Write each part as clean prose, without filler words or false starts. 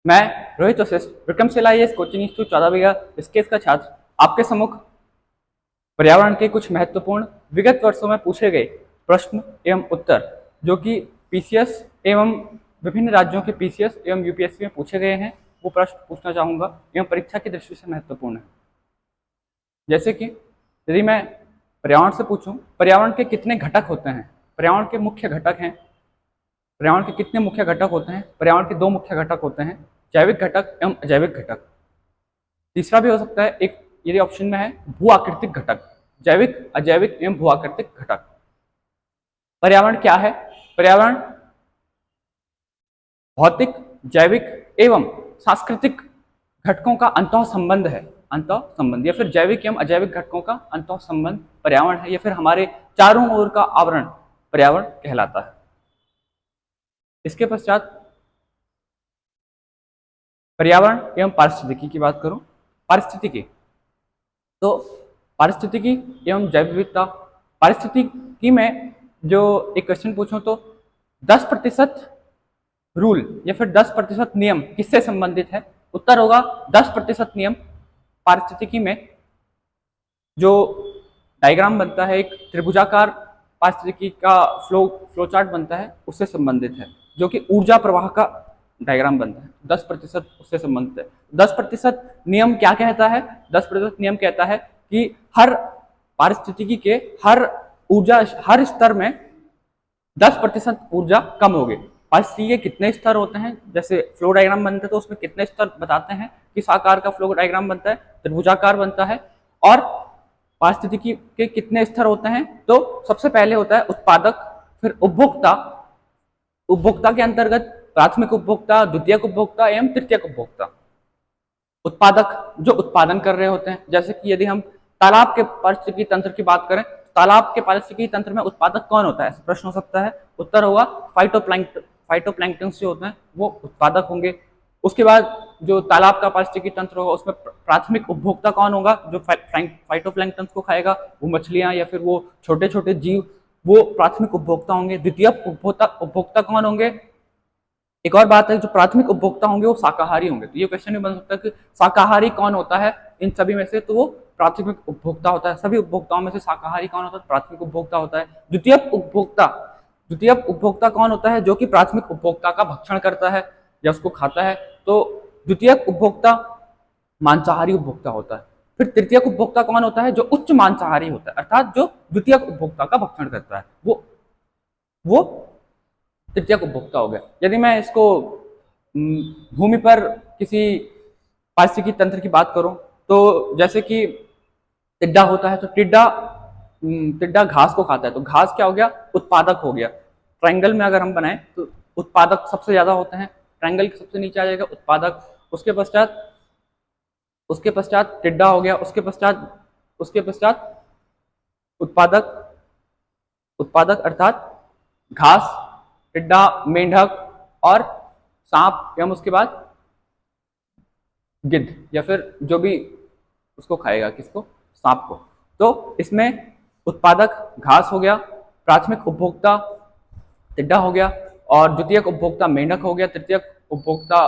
मैं Rohit Vashishtha Vikramshil IAS coaching institute 14 बीघा स्केस का छात्र आपके सम्मुख पर्यावरण के कुछ महत्वपूर्ण विगत वर्षों में पूछे गए प्रश्न एवं उत्तर जो कि पीसीएस एवं विभिन्न राज्यों के पीसीएस एवं यूपीएससी में पूछे गए हैं वो प्रश्न पूछना चाहूँगा एवं परीक्षा की दृष्टि से महत्वपूर्ण है। जैसे कि यदि मैं पर्यावरण से पूछूं, पर्यावरण के कितने घटक होते हैं? पर्यावरण के मुख्य घटक हैं। पर्यावरण के कितने मुख्य घटक होते हैं? पर्यावरण के दो मुख्य घटक होते हैं, जैविक घटक एवं अजैविक घटक। तीसरा भी हो सकता है एक, यदि ऑप्शन में है भू आकृतिक घटक, जैविक, अजैविक एवं भू आकृतिक घटक। पर्यावरण क्या है? पर्यावरण भौतिक, जैविक एवं सांस्कृतिक घटकों का अंतः संबंध है, अंतः संबंध, या फिर जैविक एवं अजैविक घटकों का अंतः संबंध पर्यावरण है, या फिर हमारे चारों ओर का आवरण पर्यावरण कहलाता है। इसके पश्चात पर्यावरण एवं पारिस्थितिकी की बात करूं, पारिस्थितिकी, तो पारिस्थितिकी एवं जैव विविधता। पारिस्थितिकी में जो एक क्वेश्चन पूछूं तो 10% रूल या फिर 10% नियम किससे संबंधित है? उत्तर होगा 10% नियम पारिस्थितिकी में जो डायग्राम बनता है, एक त्रिभुजाकार पारिस्थितिकी का फ्लो चार्ट बनता है, उससे संबंधित है, जो कि ऊर्जा प्रवाह का डायग्राम बनता है। 10% उससे संबंधित है। 10% नियम क्या कहता है? 10% नियम कहता है कि हर पारिस्थितिकी के हर स्तर में 10% ऊर्जा कम होगी। पारिस्थितिकी के कितने स्तर होते हैं? जैसे फ्लो डायग्राम बनते हैं तो उसमें कितने स्तर बताते हैं, किस आकार का फ्लो डायग्राम बनता है? त्रिभुजाकार बनता है। और पारिस्थितिकी के कितने स्तर होते हैं? तो सबसे पहले होता है उत्पादक, फिर उपभोक्ता, उपभोक्ता के अंतर्गत प्राथमिक उपभोक्ता, द्वितीयक उपभोक्ता एवं तृतीयक उपभोक्ता। उत्पादक जो उत्पादन कर रहे होते हैं, जैसे कि यदि हम तालाब के पारिस्थितिकी तंत्र की बात करें, तालाब के पारिस्थितिकी तंत्र में उत्पादक कौन होता है? ऐसा प्रश्न हो सकता है। उत्तर होगा फाइटोप्लैंक्टन जो होते हैं वो उत्पादक होंगे। उसके बाद जो तालाब का पारिस्थितिकी तंत्र होगा उसमें प्राथमिक उपभोक्ता कौन होगा? जो फाइटोप्लैंक्टन को खाएगा, वो मछलियां या फिर वो छोटे छोटे जीव, वो प्राथमिक उपभोक्ता होंगे। द्वितीय उपभोक्ता कौन होंगे? एक और बात है, जो प्राथमिक उपभोक्ता होंगे वो शाकाहारी होंगे। तो ये क्वेश्चन भी बन सकता है कि शाकाहारी कौन होता है इन सभी में से? तो वो प्राथमिक उपभोक्ता होता है। सभी उपभोक्ताओं में से शाकाहारी कौन होता है? प्राथमिक उपभोक्ता होता है। द्वितीयक उपभोक्ता कौन होता है? जो कि प्राथमिक उपभोक्ता का भक्षण करता है या उसको खाता है। तो द्वितीयक उपभोक्ता मांसाहारी उपभोक्ता होता है। फिर तृतीयक उपभोक्ता कौन होता है? जो उच्च मांसाहारी होता है, अर्थात जो द्वितीयक उपभोक्ता का भक्षण करता है, वो तृतीयक उपभोक्ता हो गया। यदि मैं इसको भूमि पर किसी पारिस्थितिकी तंत्र की बात करूं, तो जैसे कि टिड्डा होता है, तो टिड्डा घास को खाता है, तो घास क्या हो गया? उत्पादक हो गया। ट्रायंगल में अगर हम बनाएं तो उत्पादक सबसे ज्यादा होते हैं, ट्रायंगल के सबसे नीचे आ जाएगा उत्पादक। उसके पश्चात टिड्डा हो गया। उसके पश्चात उत्पादक अर्थात घास, टिड्डा, मेंढक और सांप एवं उसके बाद गिद्ध, या फिर जो भी उसको खाएगा, किसको? सांप को। तो इसमें उत्पादक घास हो गया, प्राथमिक उपभोक्ता टिड्डा हो गया, और द्वितीयक उपभोक्ता मेंढक हो गया, तृतीयक उपभोक्ता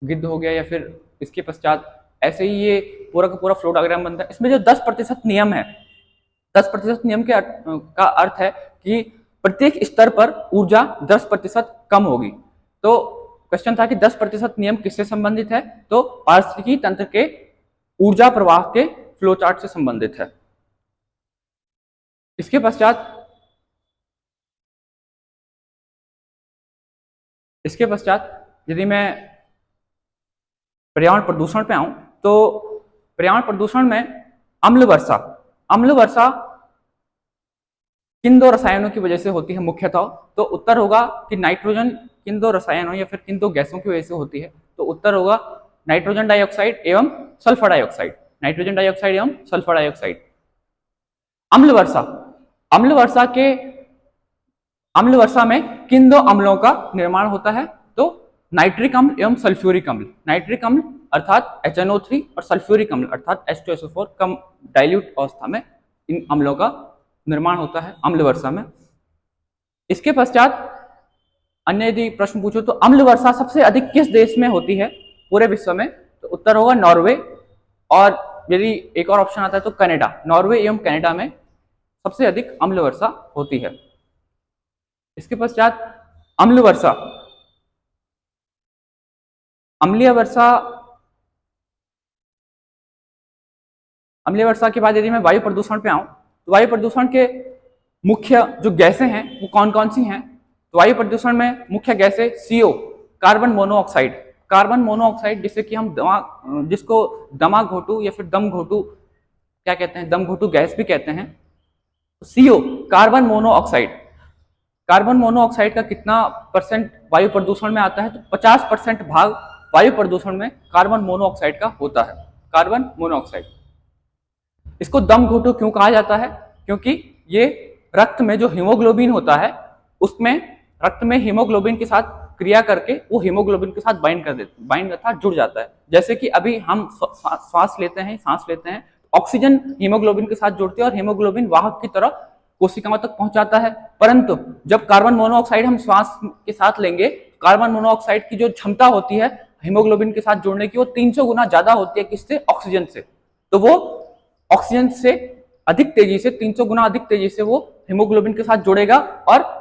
गिद्ध हो गया, या फिर इसके पश्चात ऐसे ही ये पूरा का पूरा फ्लो डायग्राम बनता है। इसमें जो 10% नियम है, 10% नियम का अर्थ है कि प्रत्येक स्तर पर ऊर्जा 10% कम होगी। तो क्वेश्चन था कि 10% नियम किससे संबंधित है? तो पारिस्थितिकी तंत्र के ऊर्जा प्रवाह के फ्लो चार्ट से संबंधित है। इसके पश्चात यदि मैं पर्यावरण प्रदूषण पे आऊं, तो पर्यावरण प्रदूषण में अम्ल वर्षा किन दो रसायनों की वजह से होती है मुख्यतः? तो उत्तर होगा कि नाइट्रोजन किन दो रसायनों या फिर किन दो गैसों की वजह से होती है? तो उत्तर होगा नाइट्रोजन डाइऑक्साइड एवं सल्फर डाइऑक्साइड। नाइट्रोजन डाइऑक्साइड एवं सल्फर डाइऑक्साइड। अम्ल वर्षा में किन दो अम्लों का निर्माण होता है? तो नाइट्रिक अम्ल एवं सल्फ्यूरिक अम्ल। नाइट्रिक अम्ल अर्थात HNO3 और सल्फ्यूरिक अम्ल अर्थात H2SO4 कम डाइल्यूट अवस्था में इन अम्लों का निर्माण होता है अम्ल वर्षा में। इसके पश्चात अन्य यदि प्रश्न पूछो तो अम्ल वर्षा सबसे अधिक किस देश में होती है पूरे विश्व में, तो उत्तर होगा नॉर्वे। और यदि एक और ऑप्शन आता है तो कनाडा, नॉर्वे एवं कनाडा में सबसे अधिक अम्ल वर्षा होती है। इसके पश्चात अम्ल वर्षा, अम्लीय वर्षा, अम्लीय वर्षा के बाद यदि मैं वायु प्रदूषण पे आऊं तो वायु प्रदूषण के मुख्य जो गैसें हैं वो कौन कौन सी हैं। तो वायु प्रदूषण में मुख्य गैसें CO, carbon monoxide, carbon monoxide जिसे कि हम जिसको दमा घोटू या फिर दम घोटू क्या कहते हैं, दम घोटू गैस भी कहते हैं। CO, carbon monoxide, carbon monoxide का कितना परसेंट वायु प्रदूषण में आता है, तो 50% भाग वायु प्रदूषण में कार्बन मोनोऑक्साइड का होता है, कार्बन मोनोऑक्साइड। इसको दम घोटू क्यों कहा जाता है, क्योंकि ये रक्त में जो हीमोग्लोबिन होता है उसमें रक्त में हीमोग्लोबिन के साथ क्रिया करके वो हीमोग्लोबिन के साथ बाइंड अर्थात जुड़ जाता है। जैसे कि अभी हम सांस लेते हैं, ऑक्सीजन हीमोग्लोबिन के साथ जुड़ती है और हीमोग्लोबिन वाहक की तरह कोशिकाओं तक पहुंचाता है। परंतु जब कार्बन मोनोऑक्साइड हम श्वास के साथ लेंगे, कार्बन मोनोऑक्साइड की जो क्षमता होती है हीमोग्लोबिन के साथ जुड़ने की, वो 300 गुना ज्यादा होती है किससे, ऑक्सीजन से। तो वो ऑक्सीजन से अधिक तेजी से, 300 गुना अधिक तेजी से वो हीमोग्लोबिन के साथ जुड़ेगा और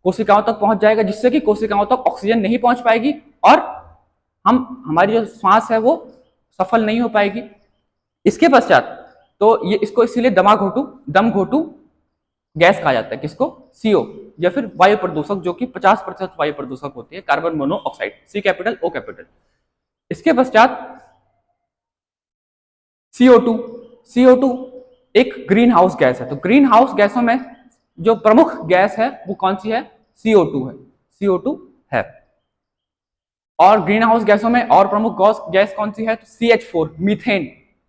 कोशिकाओं तक पहुंच जाएगा, जिससे कि कोशिकाओं तक ऑक्सीजन नहीं पहुंच पाएगी और हमारी जो श्वास है वो सफल नहीं हो पाएगी। इसके पश्चात तो ये इसको इसीलिए दम घोटू गैस कहा जाता है, किसको, CO या फिर वायु प्रदूषक, जो कि 50% वायु प्रदूषक होती है, carbon monoxide, C capital O capital. इसके पश्चात CO2 एक ग्रीन हाउस गैस है। तो ग्रीन हाउस गैसों में जो प्रमुख गैस है वो कौन सी है, CO2 है। और ग्रीन हाउस गैसों में और प्रमुख गैस कौन सी है, तो CH4 मीथेन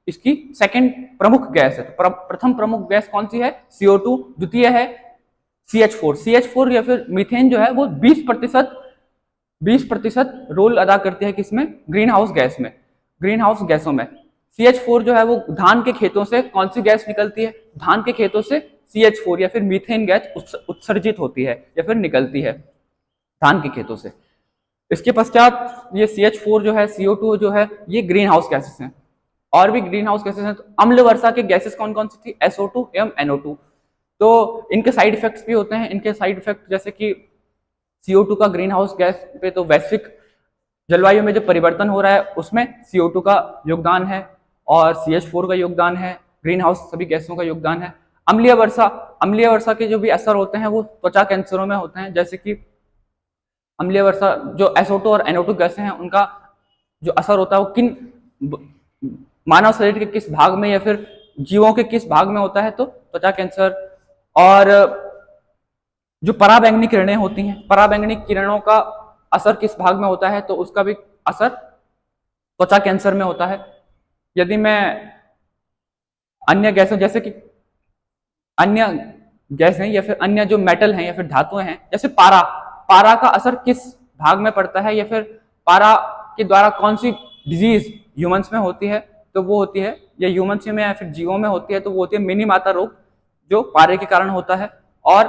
इसकी सेकंड प्रमुख गैस है। तो प्रथम प्रमुख गैस कौन सी है, CO2, द्वितीय है CH4 या फिर मीथेन जो है वो 20% रोल अदा करती है किसमें, ग्रीन हाउस गैस में, ग्रीन हाउस गैसों में। CH4 जो है वो धान के खेतों से कौन सी गैस निकलती है, धान के खेतों से CH4 या फिर मीथेन गैस उत्सर्जित होती है या फिर निकलती है धान के खेतों से। इसके पश्चात ये CH4 जो है, CO2 जो है, ये ग्रीन हाउस गैसेस हैं। और भी ग्रीन हाउस गैसेस हैं। तो अम्ल वर्षा के गैसेस कौन कौन सी थी, SO2 एवं NO2। तो इनके साइड इफेक्ट्स भी होते हैं। इनके साइड इफेक्ट जैसे कि CO2 का ग्रीन हाउस गैस पे तो वैश्विक जलवायु में जो परिवर्तन हो रहा है उसमें CO2 का योगदान है और CH4 का योगदान है, ग्रीन हाउस सभी गैसों का योगदान है। अम्लीय वर्षा के जो भी असर होते हैं वो त्वचा कैंसरों में होते हैं। जैसे कि अम्लीय वर्षा जो SO2 और NO2 गैसें हैं उनका जो असर होता है वो मानव शरीर के किस भाग में या फिर जीवों के किस भाग में होता है, तो त्वचा कैंसर। और जो पराबैंगनी किरणें होती हैं, पराबैंगनी किरणों का असर किस भाग में होता है, तो उसका भी असर त्वचा कैंसर में होता है। यदि मैं अन्य गैसों जैसे कि अन्य गैस हैं या फिर अन्य जो मेटल हैं या फिर धातुएं हैं, जैसे पारा का असर किस भाग में पड़ता है या फिर पारा के द्वारा कौन सी डिजीज ह्यूमंस में होती है, तो वो होती है, या ह्यूमंस में या फिर जीवों में होती है, तो वो होती है मिनी माता रोग, जो पारे के कारण होता है। और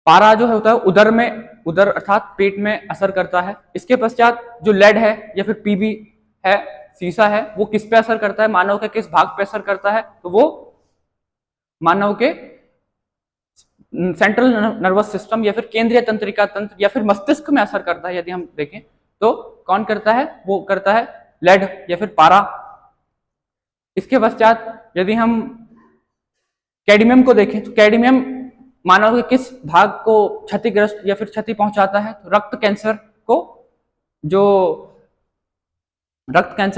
पारा जो होता है उदर अर्थात पेट में असर करता है। इसके पश्चात जो लेड है या फिर PB है, सीसा है, वो किस पे असर करता है, मानव के किस भाग पे असर करता है, तो वो मानव के सेंट्रल नर्वस सिस्टम या फिर केंद्रीय तंत्रिका तंत्र या फिर मस्तिष्क में असर करता है। यदि हम देखें तो कौन करता है, वो करता है लेड या फिर पारा। इसके पश्चात यदि हम कैडमियम को देखें तो कैडमियम मानव के किस भाग को क्षतिग्रस्त या फिर क्षति पहुंचाता है, तो रक्त कैंसर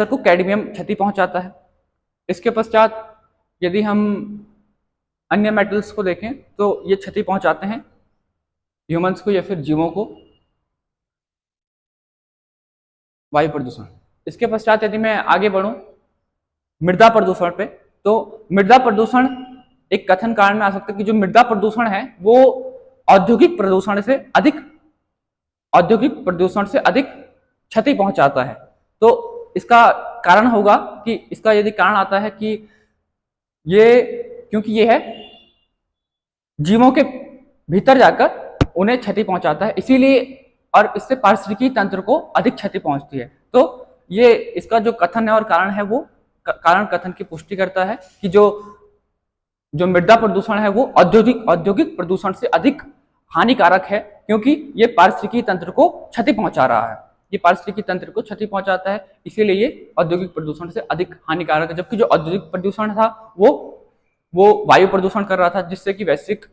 को कैडमियम क्षति पहुंचाता है। इसके पश्चात यदि हम अन्य मेटल्स को देखें तो ये क्षति पहुंचाते हैं ह्यूमंस को या फिर जीवों को। वायु प्रदूषण। इसके पश्चात यदि मैं आगे बढ़ूं मृदा प्रदूषण पे, तो मृदा प्रदूषण एक कथन कारण में आ सकता है कि जो मृदा प्रदूषण है वो औद्योगिक प्रदूषण से अधिक क्षति पहुंचाता है। तो इसका कारण होगा कि इसका यदि कारण आता है कि क्योंकि ये है जीवों के भीतर जाकर उन्हें क्षति पहुंचाता है, इसीलिए और इससे पारिस्थितिकी तंत्र को अधिक क्षति पहुंचती है। तो ये इसका जो कथन है और कारण है वो कारण कथन की पुष्टि करता है कि जो मृदा प्रदूषण है वो औद्योगिक प्रदूषण से अधिक हानिकारक है, क्योंकि ये पारिस्थितिकी तंत्र को क्षति पहुंचा रहा है, ये पारिस्थितिकी तंत्र को क्षति पहुंचाता है, इसीलिए ये औद्योगिक प्रदूषण से अधिक हानिकारक है। जबकि जो औद्योगिक प्रदूषण था वो वायु प्रदूषण कर रहा था, जिससे कि वैश्विक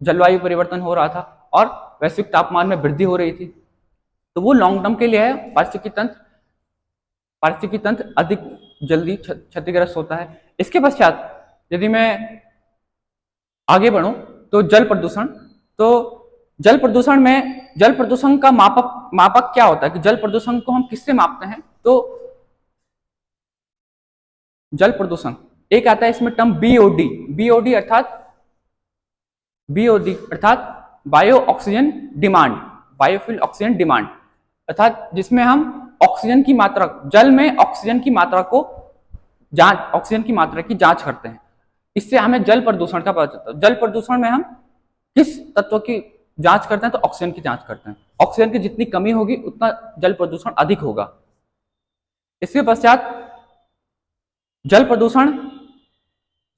जलवायु परिवर्तन हो रहा था और वैश्विक तापमान में वृद्धि हो रही थी। तो वो लॉन्ग टर्म के लिए है, पारिस्थितिकी तंत्र अधिक जल्दी क्षतिग्रस्त होता है। इसके पश्चात यदि मैं आगे बढ़ूं तो जल प्रदूषण का मापक क्या होता है कि जल प्रदूषण को हम किससे मापते हैं? तो जल प्रदूषण एक आता है इसमें टर्म बीओडी अर्थात bio oxygen demand, biofuel oxygen demand, अर्थात जिसमें हम ऑक्सीजन की मात्रा, जल में ऑक्सीजन की मात्रा की जांच करते हैं। इससे हमें जल प्रदूषण का पता चलता है। जल प्रदूषण में हम किस तत्व की जांच करते हैं? तो ऑक्सीजन की जांच करते हैं। ऑक्सीजन की जितनी कमी होगी उतना जल प्रदूषण अधिक होगा। इसके पश्चात जल प्रदूषण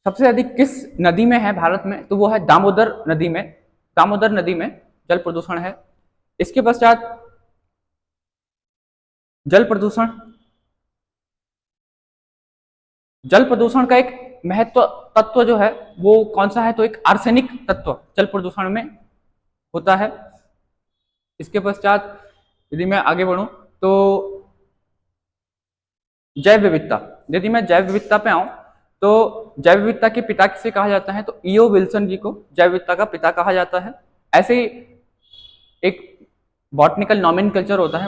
सबसे अधिक किस नदी में है भारत में? तो वो है दामोदर नदी में जल प्रदूषण है। इसके पश्चात जल प्रदूषण का एक महत्व तत्व जो है वो कौन सा है? तो एक आर्सेनिक तत्व जल प्रदूषण में होता है। इसके पश्चात यदि मैं आगे बढ़ूं तो जैव विविधता, यदि मैं जैव विविधता पे आऊं तो जैव विविधता के पिता किसे कहा जाता है? तो ईओ विल्सन जी को जैव विविधता का पिता कहा जाता है। ऐसे ही एक बॉटनिकल नॉमेनक्लेचर होता है,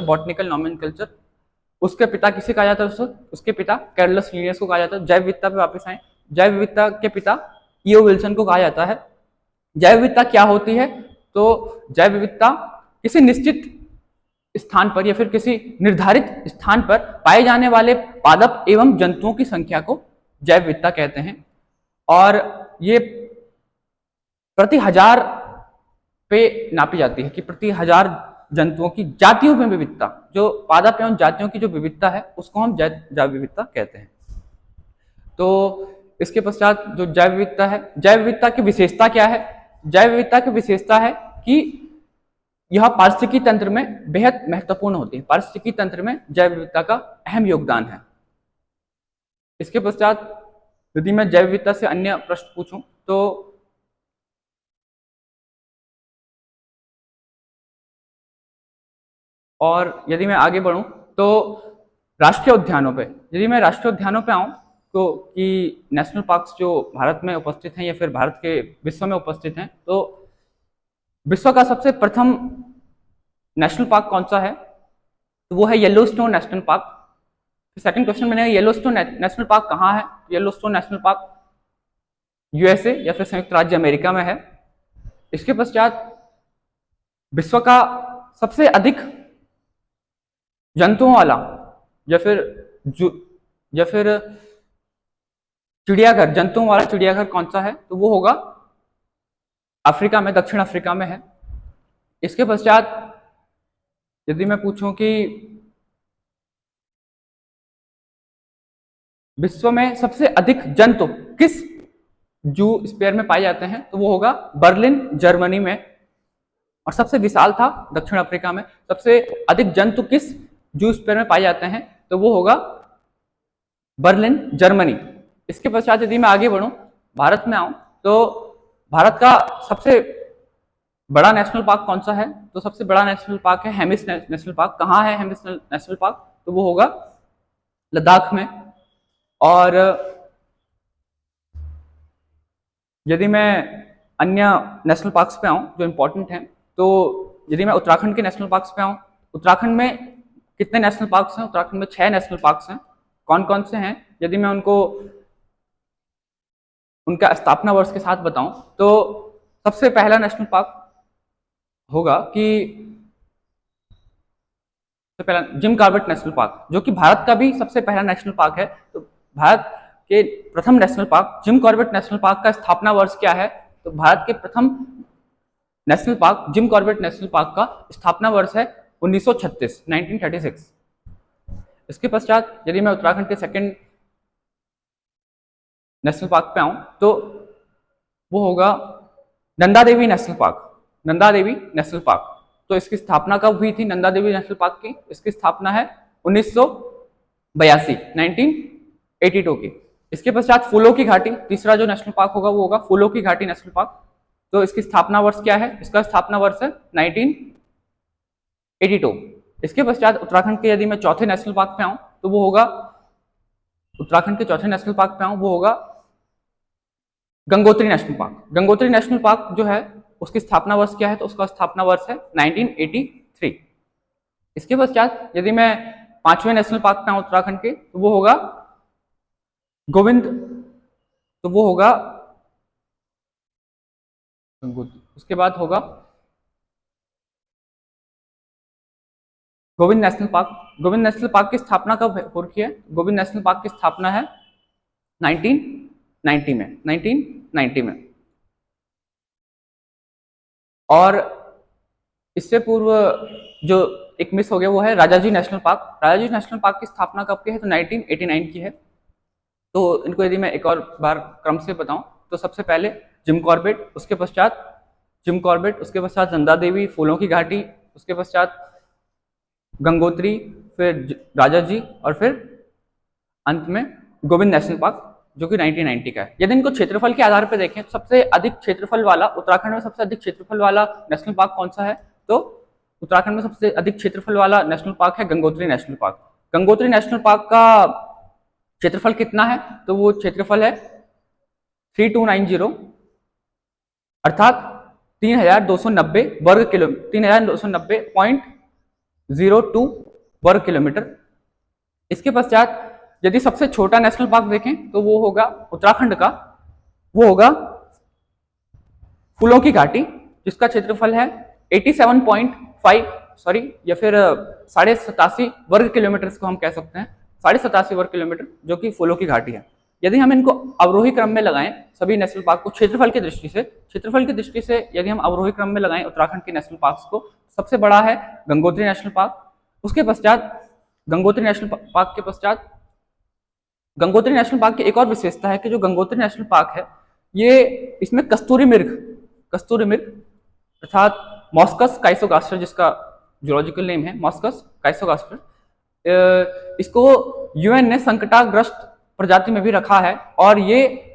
उसके पिता किसे कहा जाता है? उसके पिता कैरोलस लिनियस को कहा जाता है। जैव विविधता पे वापस आए, जैव विविधता के पिता ईओ विल्सन को कहा जाता है। जैव विविधता क्या होती है? तो जैव विविधता किसी निश्चित स्थान पर या फिर किसी निर्धारित स्थान पर पाए जाने वाले पादप एवं जंतुओं की संख्या को जैव विविधता कहते हैं, और ये प्रति हजार पे नापी जाती है कि प्रति हजार जंतुओं की जातियों में विविधता, जो पादप एवं जातियों की जो विविधता है उसको हम जैव विविधता कहते हैं। तो इसके पश्चात जो जैव विविधता है, जैव विविधता की विशेषता क्या है? जैव विविधता की विशेषता है कि यह पारिस्थितिकी तंत्र में बेहद महत्वपूर्ण होती है। पारिस्थितिकी तंत्र में जैव विविधता का अहम योगदान है। इसके पश्चात यदि मैं जैव विविधता से अन्य प्रश्न पूछूं तो और यदि मैं आगे बढ़ूं तो राष्ट्रीय उद्यानों पे, यदि मैं राष्ट्रीय उद्यानों पे आऊं तो कि नेशनल पार्क्स जो भारत में उपस्थित हैं या फिर भारत के विश्व में उपस्थित हैं, तो विश्व का सबसे प्रथम नेशनल पार्क कौन सा है? तो वो है Yellowstone national park. Second question बनेगा येलोस्टोन नेशनल पार्क कहाँ है? येलोस्टोन नेशनल पार्क यूएसए या फिर संयुक्त राज्य अमेरिका में है। इसके पश्चात विश्व का सबसे अधिक जंतुओं वाला या फिर चिड़ियाघर, जंतुओं वाला चिड़ियाघर कौन सा है? तो वो होगा अफ्रीका में, दक्षिण अफ्रीका में है। इसके पश्चात यदि मैं पूछूं कि विश्व में सबसे अधिक जंतु किस जू स्पेयर में पाए जाते हैं? तो वो होगा बर्लिन जर्मनी में, और सबसे विशाल था दक्षिण अफ्रीका में। सबसे अधिक जंतु किस जू स्पेयर में पाए जाते हैं? तो वो होगा बर्लिन जर्मनी। इसके पश्चात यदि मैं आगे बढ़ूं, भारत में आऊं तो भारत का सबसे बड़ा नेशनल पार्क कौन सा है? तो सबसे बड़ा नेशनल पार्क है हेमिस नेशनल पार्क। कहाँ है हेमिस नेशनल पार्क? तो वो होगा लद्दाख में। और यदि मैं अन्य नेशनल पार्क्स पे आऊं जो इंपॉर्टेंट हैं, तो यदि मैं उत्तराखंड के नेशनल पार्क्स पे आऊं, उत्तराखंड में कितने नेशनल पार्क्स हैं? उत्तराखंड में 6 नेशनल पार्क्स हैं। कौन कौन से हैं? यदि मैं उनका स्थापना वर्ष के साथ बताऊं तो सबसे पहला नेशनल पार्क होगा कि सबसे पहला जिम कॉर्बेट नेशनल पार्क, जो कि भारत का भी सबसे पहला नेशनल पार्क है। तो भारत के प्रथम national park Jim Corbett national park का स्थापना वर्ष क्या है? तो भारत के प्रथम national park, Jim Corbett national park का स्थापना वर्ष है 1936, 1936। इसके पश्चात यदि मैं उत्तराखंड के सेकंड नेशनल पार्क पे आऊं तो वो होगा Nanda Devi national park, Nanda Devi national park. तो इसकी स्थापना कब हुई थी नंदा देवी नेशनल पार्क की? इसकी स्थापना है 1982, 1982 की। इसके पश्चात फूलों की घाटी, तीसरा जो नेशनल पार्क होगा वो होगा फूलों की घाटी नेशनल पार्क। तो इसकी स्थापना वर्ष क्या है? इसका स्थापना वर्ष है 1982। इसके पश्चात उत्तराखंड के यदि मैं चौथे नेशनल पार्क पे आऊं तो वो होगा, उत्तराखंड के चौथे नेशनल पार्क पे आऊं वो होगा Gangotri national park. Gangotri national park जो है उसकी स्थापना वर्ष क्या है? तो उसका स्थापना वर्ष है 1983। इसके पश्चात यदि मैं पांचवें नेशनल पार्क पे आऊं उत्तराखंड के तो वो होगा गोविंद, तो वो होगा गंगोत्री। उसके बाद होगा Govind national park. Govind national park की स्थापना कब हो रखी है? गोविंद नेशनल पार्क की स्थापना है 1990 में, 1990 में। और इससे पूर्व जो एक मिस हो गया वो है Rajaji national park. Rajaji national park की स्थापना कब की है? तो 1989 की है। तो इनको यदि मैं एक और बार क्रम से बताऊं तो सबसे पहले जिम कॉर्बेट, उसके पश्चात जिम कॉर्बेट, उसके पश्चात नंदा देवी, फूलों की घाटी, उसके पश्चात गंगोत्री, फिर राजाजी और फिर अंत में गोविंद नेशनल पार्क जो कि 1990 का है। यदि इनको क्षेत्रफल के आधार पर देखें तो सबसे अधिक क्षेत्रफल वाला, उत्तराखंड में सबसे अधिक क्षेत्रफल वाला नेशनल पार्क कौन सा है? तो उत्तराखंड में सबसे अधिक क्षेत्रफल वाला नेशनल पार्क है Gangotri national park. Gangotri national park का क्षेत्रफल कितना है? तो वो क्षेत्रफल है 3290, अर्थात 3290 वर्ग किलोमीटर, 3290.02 वर्ग किलोमीटर। इसके पश्चात यदि सबसे छोटा नेशनल पार्क देखें तो वो होगा उत्तराखंड का, वो होगा फूलों की घाटी, जिसका क्षेत्रफल है 87.5 सॉरी या फिर 87.5 वर्ग किलोमीटर, इसको हम कह सकते हैं 87.5 वर्ग किलोमीटर, जो कि फूलों की घाटी है। यदि हम इनको अवरोही क्रम में लगाएं सभी नेशनल पार्क को क्षेत्रफल की दृष्टि से, क्षेत्रफल की दृष्टि से यदि हम अवरोही क्रम में लगाएं उत्तराखंड के नेशनल पार्क्स को, सबसे बड़ा है गंगोत्री नेशनल पार्क। उसके पश्चात गंगोत्री नेशनल पार्क के पश्चात गंगोत्री नेशनल पार्क की एक और विशेषता है कि जो गंगोत्री नेशनल पार्क है ये, इसमें कस्तूरी मृग अर्थात मॉस्कस काइसोगास्टर, जिसका जूलॉजिकल नेम है मॉस्कस काइसोगास्टर, इसको यूएन ने संकटाग्रस्त प्रजाति में भी रखा है। और ये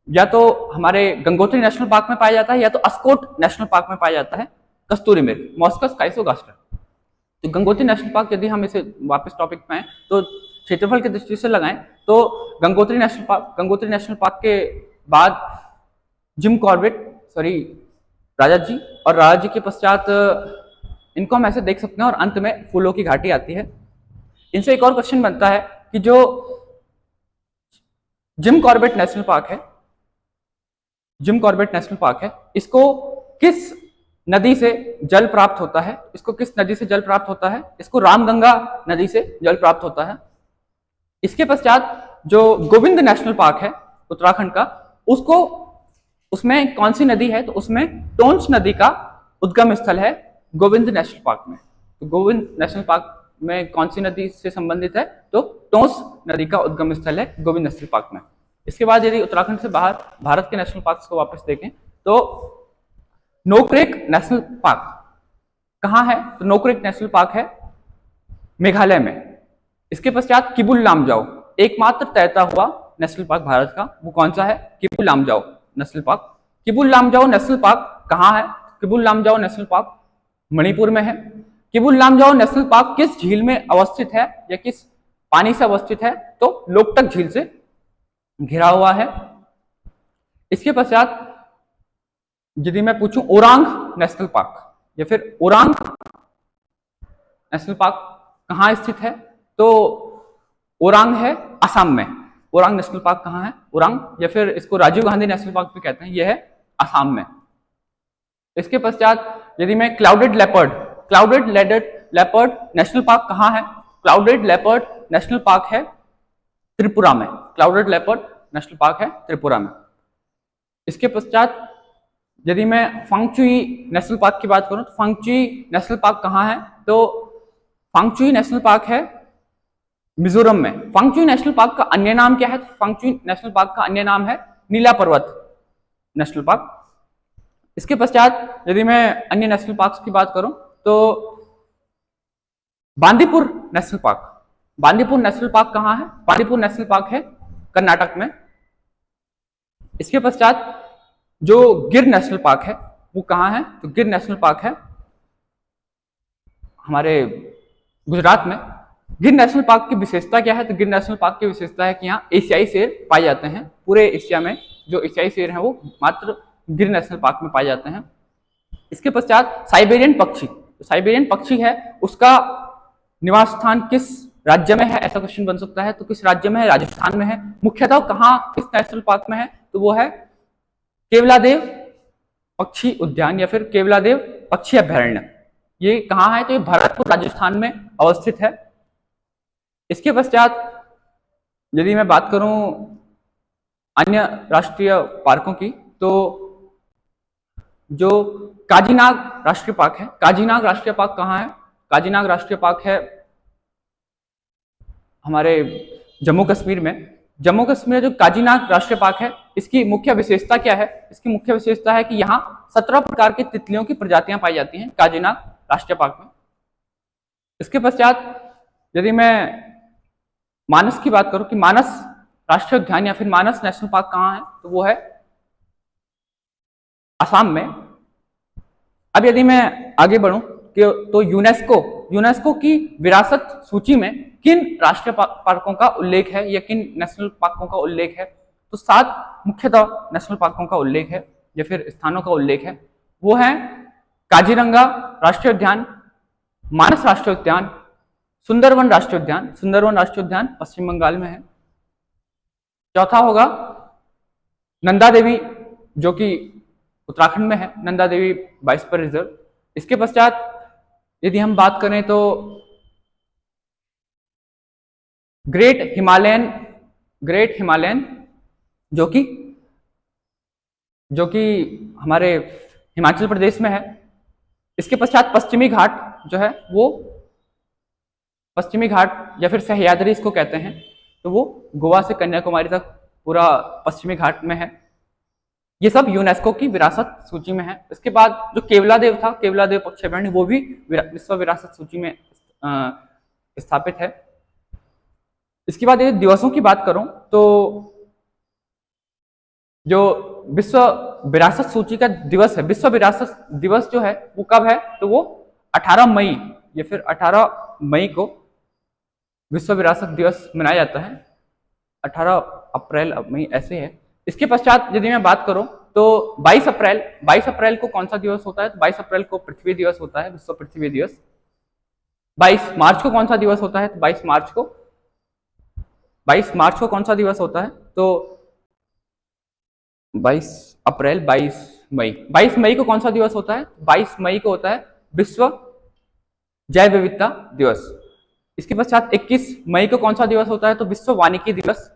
या तो हमारे गंगोत्री नेशनल पार्क में पाया जाता है या तो अस्कोट नेशनल पार्क में पाया जाता है कस्तूरी मृग, मॉस्कस काइसोगास्टर। तो गंगोत्री नेशनल पार्क, यदि हम इसे वापस टॉपिक पे आए तो क्षेत्रफल की दृष्टि से लगाएं तो गंगोत्री नेशनल पार्क के बाद जिम कॉर्बेट, राजाजी, और राजाजी के पश्चात इनको हम ऐसे देख सकते हैं और अंत में फूलों की घाटी आती है। इनसे एक और क्वेश्चन बनता है कि जो जिम कॉर्बेट नेशनल पार्क है इसको किस नदी से जल प्राप्त होता है? इसको रामगंगा नदी से जल प्राप्त होता है। इसके पश्चात जो गोविंद नेशनल पार्क है उत्तराखंड का, उसमें कौन सी नदी है? तो उसमें टोंस नदी का उद्गम स्थल है गोविंद नेशनल पार्क में। तो गोविंद नेशनल पार्क में कौन सी नदी से संबंधित है? तो टोंस नदी का उद्गम स्थल है गोविंद नेशनल पार्क में। इसके बाद यदि उत्तराखंड से बाहर भारत के नेशनल पार्क्स को वापस देखें तो नोक्रेक नेशनल पार्क कहाँ है? तो नोक्रेक नेशनल पार्क है मेघालय में। इसके पश्चात किबुल लामजाओ, एकमात्र तैरता हुआ नेशनल पार्क भारत का, वो कौन सा है? Keibul Lamjao national park. Keibul Lamjao national park कहाँ है? किबुल लामजाओ नेशनल पार्क मणिपुर में है। किबुल लामजाओ नेशनल पार्क किस झील में अवस्थित है या किस पानी से अवस्थित है? तो लोकटक झील से घिरा हुआ है। इसके पश्चात यदि मैं पूछूं ओरांग नेशनल पार्क या फिर ओरांग नेशनल पार्क कहाँ स्थित है? तो ओरांग है असम में। ओरांग नेशनल पार्क कहाँ है? ओरांग, या फिर इसको राजीव गांधी नेशनल पार्क भी कहते हैं, यह है असम में। इसके पश्चात यदि मैं क्लाउडेड लेपर्ड नेशनल पार्क कहाँ है? क्लाउडेड लेपर्ड नेशनल पार्क है त्रिपुरा में। क्लाउडेड लेपर्ड नेशनल पार्क है त्रिपुरा में। इसके पश्चात यदि मैं फांगचुई नेशनल पार्क की बात करूं तो फांगचुई नेशनल पार्क कहाँ है? तो फांगचुई नेशनल पार्क है मिजोरम में। फांगचुई नेशनल पार्क का अन्य नाम क्या है? तो फांगचुई नेशनल पार्क का अन्य नाम है नीला पर्वत नेशनल पार्क। इसके पश्चात यदि मैं अन्य नेशनल पार्क्स की बात करूं तो Bandipur national park. Bandipur national park कहाँ है? बांदीपुर नेशनल पार्क है कर्नाटक में। इसके पश्चात जो गिर नेशनल पार्क है वो कहाँ है? तो गिर नेशनल पार्क है हमारे गुजरात में। गिर नेशनल पार्क की विशेषता क्या है? तो गिर नेशनल पार्क की विशेषता है कि यहाँ एशियाई शेर पाए जाते हैं। पूरे एशिया में जो एशियाई शेर हैं वो मात्र गिर नेशनल पार्क में पाए जाते हैं। इसके पश्चात साइबेरियन पक्षी। साइबेरियन पक्षी है उसका निवास स्थान किस राज्य में है? ऐसा क्वेश्चन बन सकता है। तो किस राज्य में है? राजस्थान में है। मुख्यतः कहाँ इस नेशनल पार्क में है? तो वो है केवलादेव पक्षी उद्यान या फिर केवलादेव पक्षी अभयारण्य। ये कहाँ है? तो ये भरतपुर राजस्थान में अवस्थित है। इसके पश्चात यदि मैं बात करूं अन्य राष्ट्रीय पार्कों की तो जो काजीनाग राष्ट्रीय पार्क है, काजीनाग राष्ट्रीय पार्क कहाँ है? काजीनाग राष्ट्रीय पार्क है हमारे जम्मू कश्मीर में। जम्मू कश्मीर जो काजीनाग राष्ट्रीय पार्क है इसकी मुख्य विशेषता क्या है? इसकी मुख्य विशेषता है कि यहाँ 17 प्रकार की तितलियों की प्रजातियां पाई जाती हैं काजीनाग राष्ट्रीय पार्क में। इसके पश्चात यदि मैं मानस की बात करूं कि मानस राष्ट्रीय उद्यान या फिर मानस नेशनल पार्क कहाँ है? तो वो है असम में। अब यदि मैं आगे बढ़ूं तो यूनेस्को की विरासत सूची में किन राष्ट्रीय पार्कों का उल्लेख है या किन नेशनल पार्कों का उल्लेख है? तो 7 मुख्यतः नेशनल पार्कों का उल्लेख है या फिर स्थानों का उल्लेख है। वो है काजीरंगा राष्ट्रीय उद्यान, मानस राष्ट्रीय उद्यान, सुंदरवन राष्ट्रीय उद्यान। सुंदरवन राष्ट्रीय उद्यान पश्चिम बंगाल में है। चौथा होगा नंदा देवी जो कि उत्तराखंड में है, नंदा देवी बायोस्फीयर रिजर्व। इसके पश्चात यदि हम बात करें तो ग्रेट हिमालयन जो कि हमारे हिमाचल प्रदेश में है। इसके पश्चात पश्चिमी घाट जो है वो पश्चिमी घाट या फिर सह्याद्री इसको कहते हैं, तो वो गोवा से कन्याकुमारी तक पूरा पश्चिमी घाट में है। ये सब यूनेस्को की विरासत सूची में है। इसके बाद जो केवलादेव था, केवलादेव पक्षी अभयारण्य, वो भी विश्व विरासत सूची में स्थापित है। इसके बाद यदि दिवसों की बात करूं तो जो विश्व विरासत सूची का दिवस है, विश्व विरासत दिवस जो है वो कब है? तो वो 18 मई या फिर 18 मई को विश्व विरासत दिवस मनाया जाता है। 18 अप्रैल मई ऐसे है। इसके पश्चात यदि मैं बात करूं तो 22 अप्रैल को कौन सा दिवस होता है? तो 22 अप्रैल को पृथ्वी दिवस होता है, विश्व पृथ्वी दिवस। 22 मार्च को कौन सा दिवस होता है? तो 22 मार्च को कौन सा दिवस होता है? तो 22 अप्रैल 22 मई को कौन सा दिवस होता है? 22 मई को होता है विश्व जैव विविधता दिवस। इसके पश्चात 21 मई को कौन सा दिवस होता है? तो विश्व वानिकी दिवस।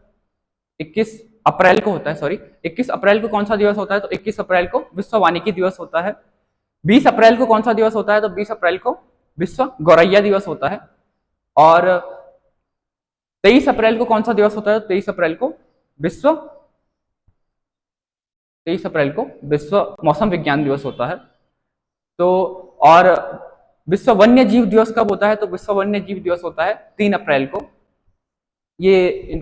21 अप्रैल को होता है, सॉरी 21 अप्रैल को कौन सा दिवस होता है? तो 21 अप्रैल को विश्व वानिकी दिवस होता है। 20 अप्रैल को कौन सा दिवस होता है? तो 20 अप्रैल को विश्व गौरैया दिवस होता है। और 23 अप्रैल को कौन सा दिवस होता है? तो 23 अप्रैल को विश्व मौसम विज्ञान दिवस होता है। तो और विश्व वन्य जीव दिवस कब होता है? तो विश्व वन्य जीव दिवस होता है 3 अप्रैल को। ये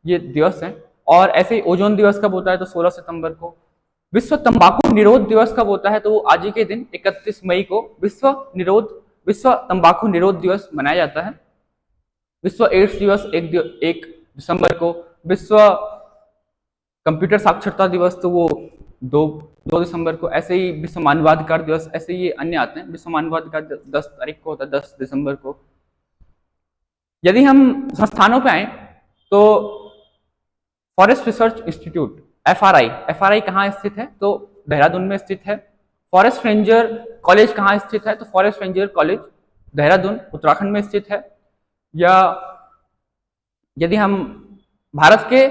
दिवस हैं। और ऐसे ही ओजोन दिवस कब होता है? तो 16 सितंबर को। विश्व तंबाकू निरोध दिवस कब होता है? तो आज ही के दिन 31 मई को विश्व तंबाकू निरोध दिवस मनाया जाता है। विश्व एड्स दिवस 1 दिसंबर को। विश्व कंप्यूटर साक्षरता दिवस तो वो 2 दिसंबर को। ऐसे ही विश्व मानवाधिकार दिवस, ऐसे ही अन्य आते हैं। विश्व मानवाधिकार 10 तारीख को होता है, 10 दिसंबर को। यदि हम संस्थानों पे आए तो फॉरेस्ट रिसर्च इंस्टीट्यूट एफआरआई कहाँ स्थित है? तो देहरादून में स्थित है। फॉरेस्ट रेंजर कॉलेज कहाँ स्थित है? तो forest ranger college Dehradun Uttarakhand में स्थित है। या यदि हम भारत के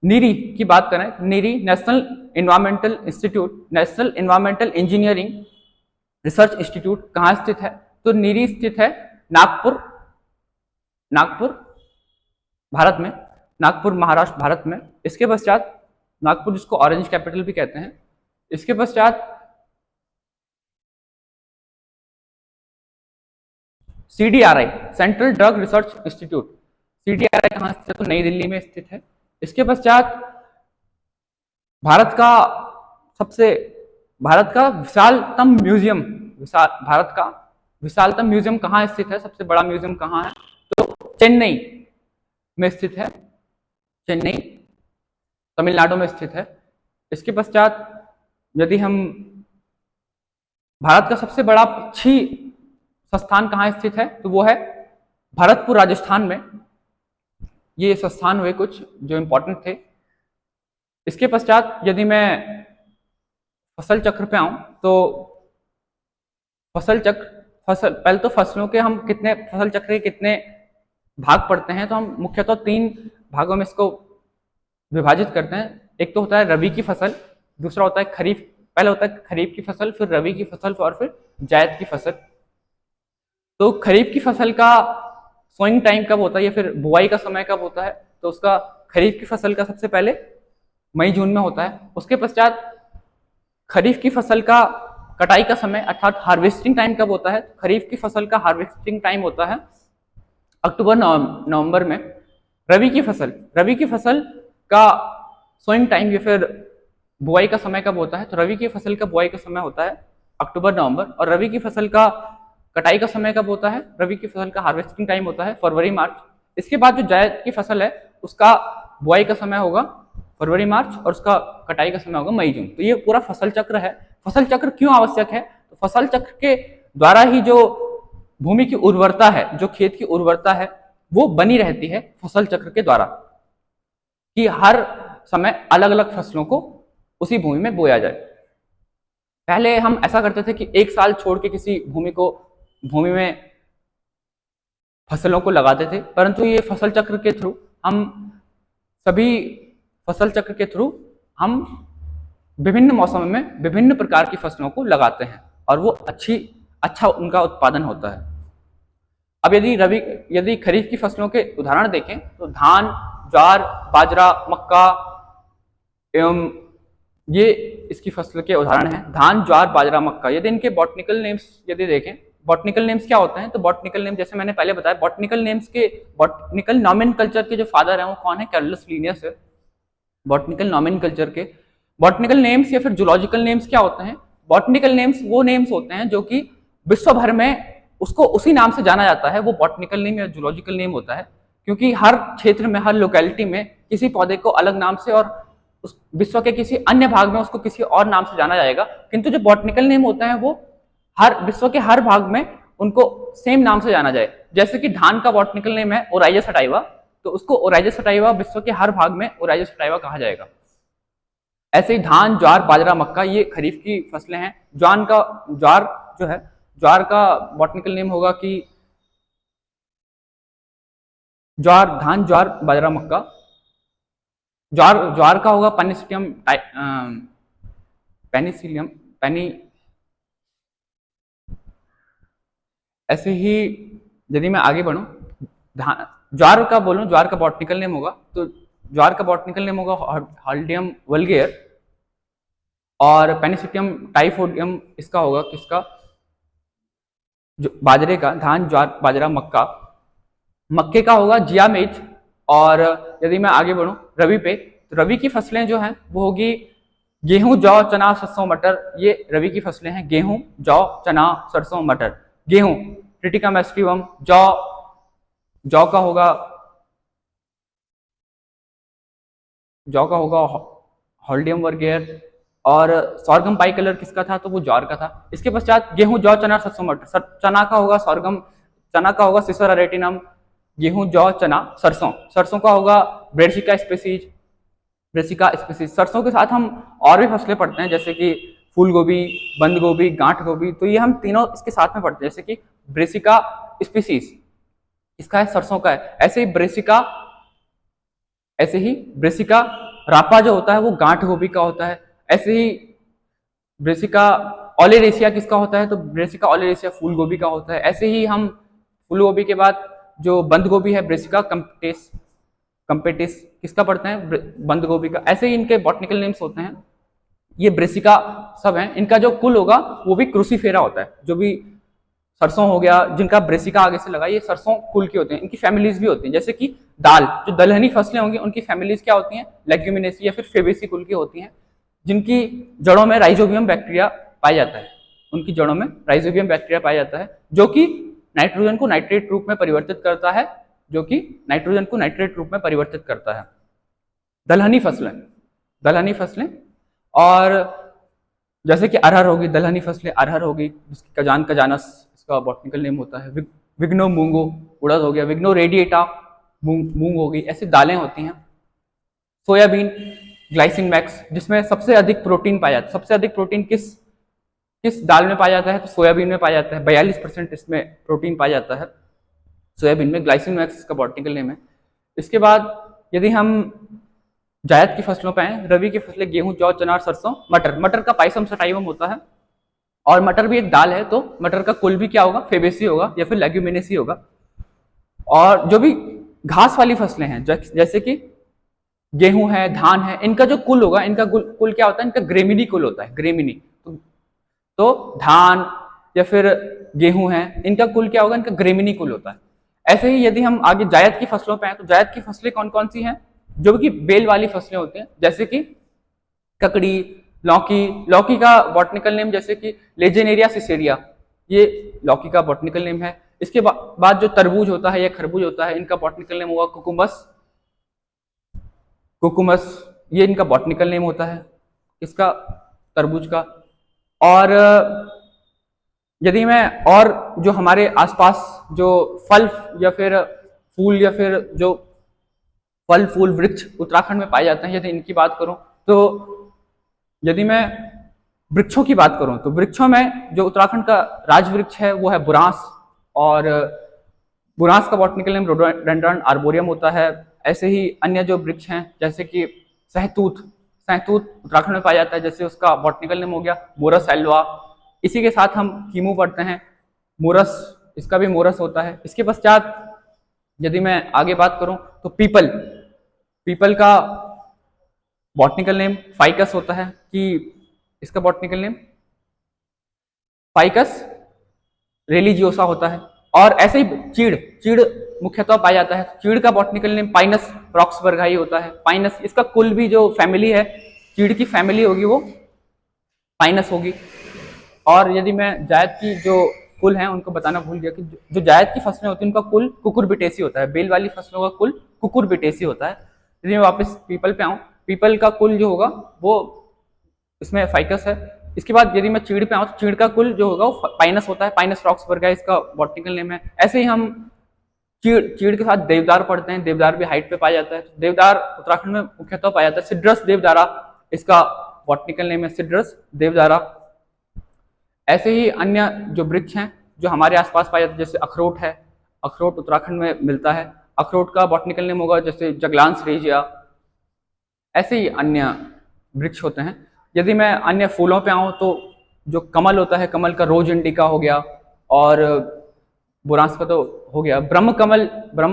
नीरी की बात करें तो NEERI National Environmental Institute, National Environmental Engineering Research Institute कहाँ स्थित है? तो नीरी स्थित है नागपुर, नागपुर भारत में, नागपुर महाराष्ट्र भारत में। इसके पश्चात नागपुर, जिसको ऑरेंज कैपिटल भी कहते हैं, इसके पश्चात CDRI central drug research institute, CDRI कहाँ स्थित है? तो नई दिल्ली में स्थित है। इसके पश्चात भारत का विशालतम म्यूजियम, भारत का विशालतम म्यूजियम कहाँ स्थित है? सबसे बड़ा म्यूजियम कहाँ है? तो चेन्नई में स्थित है, चेन्नई तमिलनाडु में स्थित है। इसके पश्चात यदि हम भारत का सबसे बड़ा पक्षी संस्थान कहाँ स्थित है? तो वो है भरतपुर राजस्थान में। ये संस्थान हुए कुछ जो इंपॉर्टेंट थे। इसके पश्चात यदि मैं फसल चक्र पे आऊं तो फसल पहले तो फसलों के हम फसल चक्र के कितने भाग पढ़ते हैं, तो हम मुख्यतः 3 भागों में इसको विभाजित करते हैं। एक तो होता है रबी की फसल, दूसरा होता है खरीफ, पहले होता है खरीफ की फसल, फिर रबी की फसल और फिर जायद की फसल। तो खरीफ की फसल का सोइंग टाइम कब होता है या फिर बुआई का समय कब होता है? तो उसका खरीफ की फसल का सबसे पहले मई जून में होता है। उसके पश्चात खरीफ की फसल का कटाई का समय अर्थात हार्वेस्टिंग टाइम कब होता है? खरीफ की फसल का हार्वेस्टिंग टाइम होता है अक्टूबर नवंबर में। रबी की फसल का सोइंग टाइम या फिर बुआई का समय कब होता है? तो रबी की फसल का बुआई का समय होता है अक्टूबर नवंबर। और रबी की फसल का कटाई का समय कब होता है? रबी की फसल का हार्वेस्टिंग टाइम होता है फरवरी मार्च। इसके बाद जो जायद की फसल है उसका बुआई का समय होगा फरवरी मार्च और उसका कटाई का समय होगा मई जून। तो ये पूरा फसल चक्र है। फसल चक्र क्यों आवश्यक है? तो फसल चक्र के द्वारा ही जो भूमि की उर्वरता है, जो खेत की उर्वरता है, वो बनी रहती है फसल चक्र के द्वारा, कि हर समय अलग अलग फसलों को उसी भूमि में बोया जाए। पहले हम ऐसा करते थे कि एक साल छोड़ के किसी भूमि में फसलों को लगाते थे, परंतु ये फसल चक्र के थ्रू हम विभिन्न मौसम में विभिन्न प्रकार की फसलों को लगाते हैं और वो अच्छा उनका उत्पादन होता है। अब यदि खरीफ की फसलों के उदाहरण देखें तो धान, ज्वार, बाजरा, मक्का एवं ये इसकी फसल के उदाहरण हैं। धान, ज्वार, बाजरा, मक्का। यदि इनके बॉटनिकल नेम्स यदि देखें, बॉटनिकल नेम्स क्या होते हैं? तो बॉटनिकल नेम, जैसे मैंने पहले बताया, बॉटनिकल नॉमेनकल्चर के जो फादर हैं वो कौन है? कैरोलस लिनियस है। बॉटनिकल नॉमेनकल्चर के बॉटनिकल नेम्स या फिर जूलॉजिकल नेम्स क्या होते हैं? बॉटनिकल नेम्स वो नेम्स होते हैं जो कि विश्व भर में उसको उसी नाम से जाना जाता है, वो बॉटनिकल नेम या जूलॉजिकल नेम होता है, क्योंकि हर क्षेत्र में, हर लोकेलिटी में किसी पौधे को अलग नाम से और उस विश्व के किसी अन्य भाग में उसको किसी और नाम से जाना जाएगा। किंतु जो बॉटनिकल नेम होता है वो विश्व के हर भाग में उनको सेम नाम से जाना जाए। जैसे कि धान का बॉटनिकल नेम है ओराइजा सटाइवा, तो उसको ओराइजा सटाइवा विश्व के हर भाग में ओराइजा सटाइवा कहा जाएगा। ऐसे ही धान, ज्वार, बाजरा, मक्का ये खरीफ की फसलें हैं। ज्वार का बॉटनिकल नेम होगा कि धान, ज्वार, बाजरा, मक्का। ज्वार का होगा पेनिसिलियम। ऐसे ही यदि मैं आगे बढ़ूं, ज्वार का बॉटनिकल नेम होगा, तो ज्वार का बॉटनिकल नेम होगा हॉल्डियम वल्गेयर, और पेनिसिटियम टाइफोडियम इसका होगा किसका? जो बाजरे का, धान, ज्वार, बाजरा, मक्का। मक्के का होगा जियामेज। और यदि मैं आगे बढ़ूं रबी पे, तो रबी की फसलें जो हैं वो होगी गेहूं, जौ, चना, सरसों, मटर। ये रबी की फसलें हैं, गेहूं, जौ, चना, सरसों, मटर। गेहूं ट्रिटिकम एस्टिवम, जौ का होगा हॉल्डियम वर्गेयर, और सॉर्गम बाई कलर किसका था? तो वो ज्वार का था। इसके पश्चात गेहूं, जौ, चना, सरसों, मटर। चना का होगा चना का होगा सिसर अरेटिनम। गेहूं, जौ, चना, सरसों का होगा ब्रेसिका स्पीसीज। सरसों के साथ हम और भी फसलें पढ़ते हैं, जैसे कि फूल गोभी, बंद गोभी, गांठ गोभी। तो ये हम तीनों इसके साथ में पढ़ते हैं, जैसे कि ब्रेसिका स्पीसीज इसका है, सरसों का है। ऐसे ही ब्रेसिका रापा जो होता है वो गांठ गोभी का होता है। ऐसे ही ब्रेसिका ओलेरेसिया किसका होता है, तो ब्रेसिका ओलेरेसिया फूल गोभी का होता है। ऐसे ही हम फूल गोभी के बाद जो बंद गोभी है ब्रेसिका कंपेटिस कंपेटिस किसका पढ़ते हैं, बंद गोभी का। ऐसे ही इनके बॉटनिकल नेम्स होते हैं। ये ब्रेसिका सब हैं, इनका जो कुल होगा वो भी क्रूसीफेरा होता है। जो भी सरसों हो गया जिनका ब्रेसिका आगे से लगा, ये सरसों कुल के होते हैं। इनकी फैमिलीज भी होती हैं, जैसे कि दाल, जो दलहनी फसलें होंगी उनकी फैमिलीज क्या होती हैं, लेग्यूमिनेसी या फिर फेबेसी कुल की होती हैं, जिनकी जड़ों में राइजोबियम बैक्टीरिया पाया जाता है। उनकी जड़ों में राइजोबियम बैक्टीरिया पाया जाता है जो कि नाइट्रोजन को नाइट्रेट रूप में परिवर्तित करता है, जो कि नाइट्रोजन को नाइट्रेट रूप में परिवर्तित करता है। दलहनी फसलें और जैसे कि अरहर होगी, दलहनी फसलें अरहर होगी, जिसकी कजान कजानस इसका बॉटनिकल नेम होता है। विग्नो मूंगो उड़द हो गया, विग्नो रेडिएटा मूंग होगी, ऐसी दालें होती हैं। सोयाबीन ग्लाइसिन मैक्स, जिसमें सबसे अधिक प्रोटीन पाया जाता है। सबसे अधिक प्रोटीन किस दाल में पाया जाता है, तो सोयाबीन में पाया जाता है। 42% इसमें प्रोटीन पाया जाता है सोयाबीन में। ग्लाइसिन मैक्स इसका बॉटनिकल नेम है। इसके बाद यदि हम जायद की फसलों पे आए, रबी की फसलें गेहूं, जौ, चना, सरसों, मटर का पाइसम सटाइवम होता है, और मटर भी एक दाल है, तो मटर का कुल भी क्या होगा, फेबेसी होगा या फिर लेग्यूमिनेसी होगा। और जो भी घास वाली फसलें हैं जैसे कि गेहूं है, धान है, इनका जो कुल होगा, इनका कुल क्या होता है, इनका ग्रेमिनी कुल होता है। ग्रेमिनी तो धान या फिर गेहूं है, इनका कुल क्या होगा, इनका ग्रेमिनी कुल होता है। ऐसे ही यदि हम आगे जायद की फसलों पे आए, तो जायद की फसलें कौन कौन सी हैं, जो कि बेल वाली फसलें होती हैं, जैसे कि ककड़ी, लौकी का बॉटनिकल नेम जैसे कि लेजेनेरिया सिसेरिया, ये लौकी का बॉटनिकल नेम है। इसके बाद जो तरबूज होता है या खरबूज होता है, इनका बॉटनिकल नेम होगा कुकुमस, ये इनका बॉटनिकल नेम होता है, इसका तरबूज का। और यदि मैं और जो हमारे आसपास जो फल या फिर फूल या फिर जो फल फूल वृक्ष उत्तराखंड में पाए जाते हैं, यदि इनकी बात करूं, तो यदि मैं वृक्षों की बात करूं, तो वृक्षों में जो उत्तराखंड का राज वृक्ष है वो है बुरांस, और बुरांस का बॉटनिकल नेम रोडोडेंड्रॉन आर्बोरियम होता है। ऐसे ही अन्य जो वृक्ष हैं जैसे कि सहतूत उत्तराखंड में पाया जाता है, जैसे उसका बॉटनिकल नेम हो गया मोरस एल्वा। इसी के साथ हम कीमू पढ़ते हैं, मोरस, इसका भी मोरस होता है। इसके पश्चात यदि मैं आगे बात करूं, तो पीपल का बॉटनिकल नेम फाइकस होता है, कि इसका बॉटनिकल नेम फाइकस रेलिजियोसा होता है। और ऐसे ही चीड़ मुख्यतः पाया जाता है, चीड़ का बॉटनिकल नेम पाइनस रॉक्सबर्गाई होता है। पाइनस, इसका कुल भी जो फैमिली है, चीड़ की फैमिली होगी वो पाइनस होगी। और यदि मैं जायद की जो कुल है उनको बताना भूल गया कि जो जायद की फसलें होती हैं उनका कुल कुकुरबिटेसी होता है। बेल वाली फसलों का कुल कुकुरबिटेसी होता है। यदि मैं वापस पीपल पे आऊँ, पीपल का कुल जो होगा वो इसमें फाइकस है। इसके बाद यदि मैं चीड़ पे आऊँ, तो चीड़ का कुल जो होगा वो पाइनस होता है, पाइनस रॉक्सबर्गाई इसका बॉटनिकल नेम है। ऐसे ही हम चीड़ के साथ देवदार पढ़ते हैं, देवदार भी हाइट पे पाया जाता है। देवदार उत्तराखंड में मुख्यतः पाया जाता है। सिड्रस देवदारा इसका बॉटनिकल नेम है, सिड्रस देवदारा। ऐसे ही अन्य जो वृक्ष हैं जो हमारे आसपास पाए जाते हैं, जैसे अखरोट है, अखरोट उत्तराखंड में मिलता है, अखरोट का बॉटनिकल नेम होगा जैसे जगलांस रेजिया। ऐसे ही अन्य वृक्ष होते हैं। यदि मैं अन्य फूलों पे आऊँ, तो जो कमल होता है, कमल का रोज इंडिका हो गया, और बुरांस का तो हो गया। ब्रह्म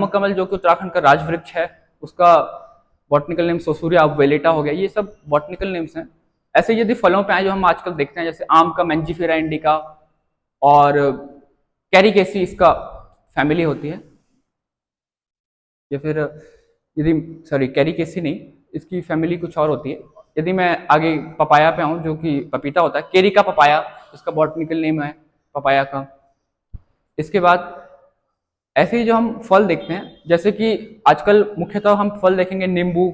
कमल जो कि उत्तराखंड का राज वृक्ष है, उसका बॉटनिकल नेम सोसूरिया वेलेटा हो गया। ये सब बॉटनिकल नेम्स हैं। ऐसे यदि फलों पे आए जो हम आजकल देखते हैं, जैसे आम का मैंजीफेरा इंडिका, और कैरिकेसी इसका फैमिली होती है, या फिर कैरिकेसी नहीं, इसकी फैमिली कुछ और होती है। यदि मैं आगे पपाया पे आऊँ, जो कि पपीता होता है, केरी का पपाया इसका बॉटनिकल नेम है पपाया का। इसके बाद ऐसे ही जो हम फल देखते हैं, जैसे कि आजकल मुख्यतः हम फल देखेंगे, नींबू,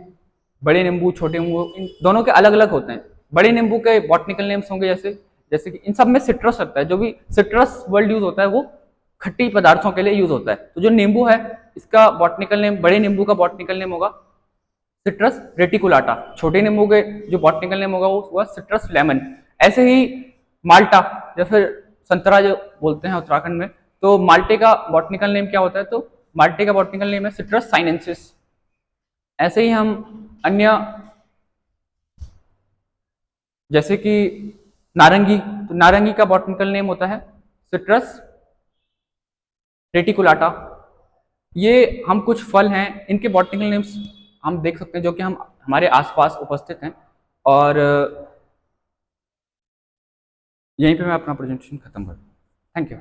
बड़े नींबू, छोटे नींबू, इन दोनों के अलग अलग होते हैं। बड़े नींबू के बॉटनिकल नेम्स होंगे जैसे कि इन सब में सिट्रस लगता है। जो भी सिट्रस वर्ड यूज होता है वो खट्टी पदार्थों के लिए यूज होता है। तो जो नींबू है, इसका बॉटनिकल नेम, बड़े नींबू का बॉटनिकल नेम होगा सिट्रस रेटिकुलाटा। छोटे नींबू के जो बॉटनिकल नेम होगा वो होगा सिट्रस लेमन। ऐसे ही माल्टा या फिर संतरा जो बोलते हैं उत्तराखंड में, तो माल्टे का बॉटनिकल नेम क्या होता है, तो माल्टे का बॉटनिकल नेम है सिट्रस साइनेंसिस। ऐसे ही हम अन्य जैसे कि नारंगी, तो नारंगी का बॉटनिकल नेम होता है सिट्रस रेटिकुलाटा। ये हम कुछ फल हैं, इनके बॉटनिकल नेम्स हम देख सकते हैं जो कि हम हमारे आसपास उपस्थित हैं। और यहीं पे मैं अपना प्रेजेंटेशन खत्म करूँ। Thank you.